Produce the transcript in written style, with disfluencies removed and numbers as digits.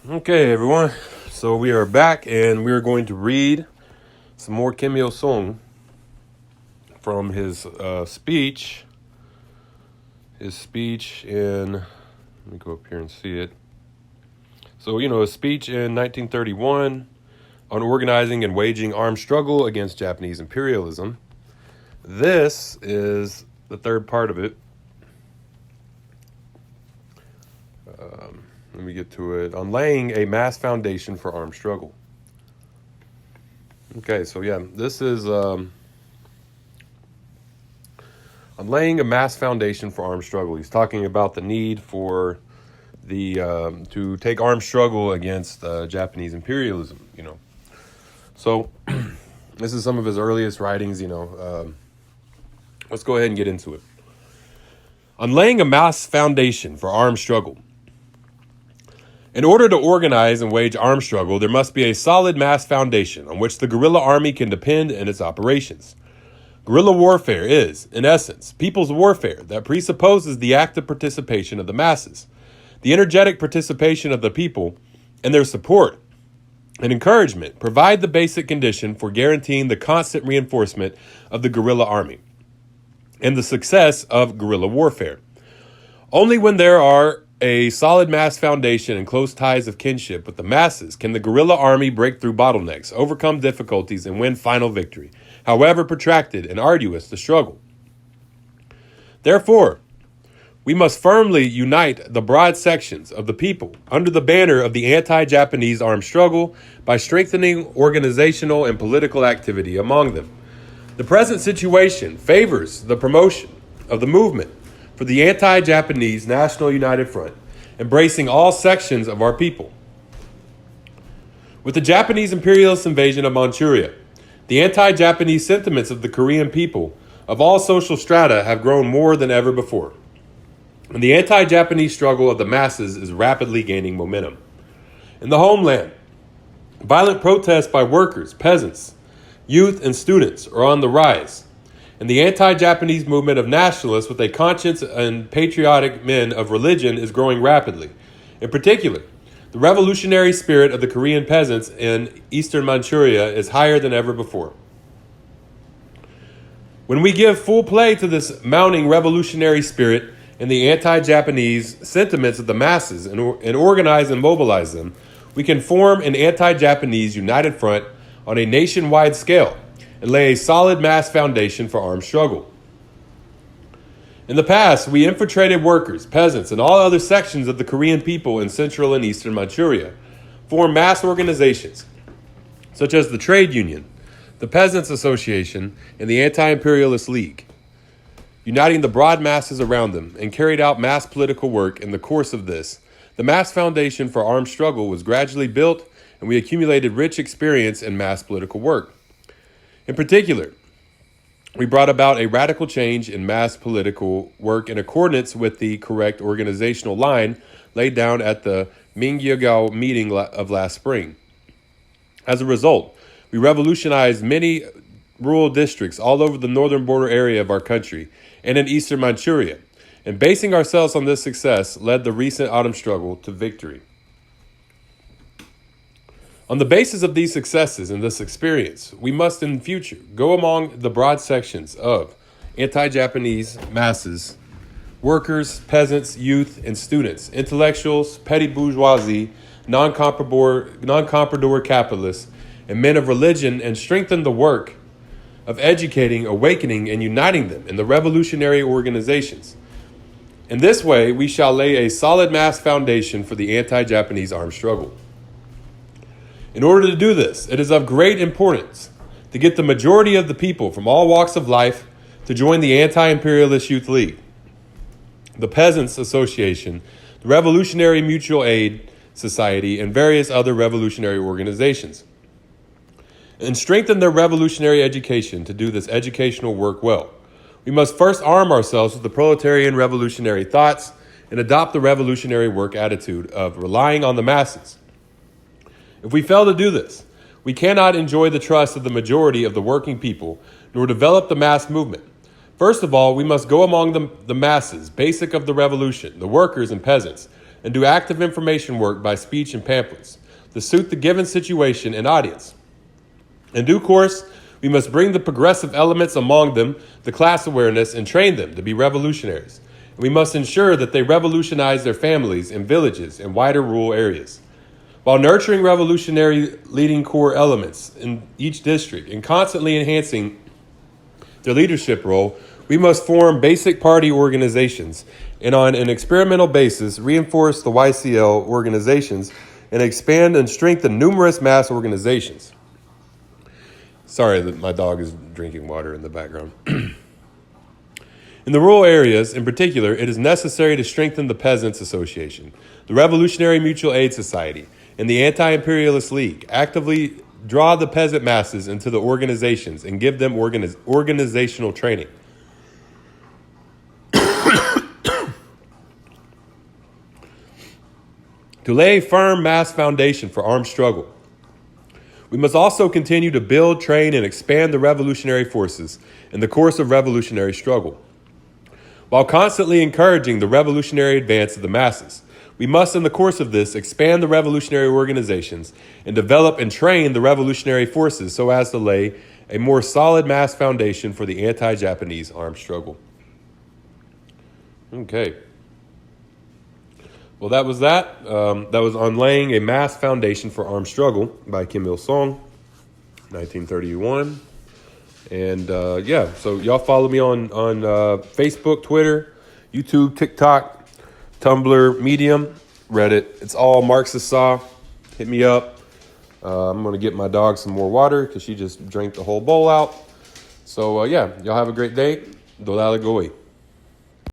Okay, everyone. So we are back, and we are going to read some more Kim Il Sung from his speech. His speech in, let me go up here and see it. So, his speech in 1931 on organizing and waging armed struggle against Japanese imperialism. This is the third part of it. Let me get to it. On laying a mass foundation for armed struggle. Okay, so this is on laying a mass foundation for armed struggle. He's talking about the need for to take armed struggle against Japanese imperialism. So this is some of his earliest writings. Let's go ahead and get into it. On laying a mass foundation for armed struggle. In order to organize and wage armed struggle, there must be a solid mass foundation on which the guerrilla army can depend in its operations. Guerrilla warfare is, in essence, people's warfare that presupposes the active participation of the masses, the energetic participation of the people, and their support and encouragement provide the basic condition for guaranteeing the constant reinforcement of the guerrilla army and the success of guerrilla warfare. Only when there are a solid mass foundation and close ties of kinship with the masses can the guerrilla army break through bottlenecks, overcome difficulties, and win final victory, however protracted and arduous the struggle. Therefore, we must firmly unite the broad sections of the people under the banner of the anti-Japanese armed struggle by strengthening organizational and political activity among them. The present situation favors the promotion of the movement for the anti-Japanese National United Front, embracing all sections of our people. With the Japanese imperialist invasion of Manchuria, the anti-Japanese sentiments of the Korean people of all social strata have grown more than ever before, and the anti-Japanese struggle of the masses is rapidly gaining momentum. In the homeland, violent protests by workers, peasants, youth, and students are on the rise, and the anti-Japanese movement of nationalists with a conscience and patriotic men of religion is growing rapidly. In particular, the revolutionary spirit of the Korean peasants in eastern Manchuria is higher than ever before. When we give full play to this mounting revolutionary spirit and the anti-Japanese sentiments of the masses and organize and mobilize them, we can form an anti-Japanese united front on a nationwide scale and lay a solid mass foundation for armed struggle. In the past, we infiltrated workers, peasants, and all other sections of the Korean people in central and eastern Manchuria, formed mass organizations, such as the Trade Union, the Peasants Association, and the Anti-Imperialist League, uniting the broad masses around them, and carried out mass political work. In the course of this, the mass foundation for armed struggle was gradually built, and we accumulated rich experience in mass political work. In particular, we brought about a radical change in mass political work in accordance with the correct organizational line laid down at the Mingyagao meeting of last spring. As a result, we revolutionized many rural districts all over the northern border area of our country and in eastern Manchuria, and basing ourselves on this success led the recent autumn struggle to victory. On the basis of these successes and this experience, we must in future go among the broad sections of anti-Japanese masses, workers, peasants, youth, and students, intellectuals, petty bourgeoisie, non-comprador capitalists, and men of religion, and strengthen the work of educating, awakening, and uniting them in the revolutionary organizations. In this way, we shall lay a solid mass foundation for the anti-Japanese armed struggle. In order to do this, it is of great importance to get the majority of the people from all walks of life to join the Anti-Imperialist Youth League, the Peasants Association, the Revolutionary Mutual Aid Society, and various other revolutionary organizations, and strengthen their revolutionary education to do this educational work well. We must first arm ourselves with the proletarian revolutionary thoughts and adopt the revolutionary work attitude of relying on the masses. If we fail to do this, we cannot enjoy the trust of the majority of the working people, nor develop the mass movement. First of all, we must go among the masses, basic of the revolution, the workers and peasants, and do active information work by speech and pamphlets to suit the given situation and audience. In due course, we must bring the progressive elements among them, the class awareness, and train them to be revolutionaries. And we must ensure that they revolutionize their families and villages and wider rural areas. While nurturing revolutionary leading core elements in each district and constantly enhancing their leadership role, we must form basic party organizations and on an experimental basis reinforce the YCL organizations and expand and strengthen numerous mass organizations. Sorry that my dog is drinking water in the background. In the rural areas, in particular, it is necessary to strengthen the Peasants Association, the Revolutionary Mutual Aid Society, and the Anti-Imperialist League. Actively draw the peasant masses into the organizations and give them organizational training. To lay a firm mass foundation for armed struggle, we must also continue to build, train, and expand the revolutionary forces in the course of revolutionary struggle. While constantly encouraging the revolutionary advance of the masses, we must, in the course of this, expand the revolutionary organizations and develop and train the revolutionary forces so as to lay a more solid mass foundation for the anti-Japanese armed struggle. Okay. Well, that was that. That was on laying a mass foundation for armed struggle by Kim Il-sung, 1931. And so y'all follow me on Facebook, Twitter, YouTube, TikTok, Tumblr, Medium, Reddit. It's all Marxist Saw. Hit me up. I'm going to get my dog some more water because she just drank the whole bowl out. So, y'all have a great day. Dolala Goi.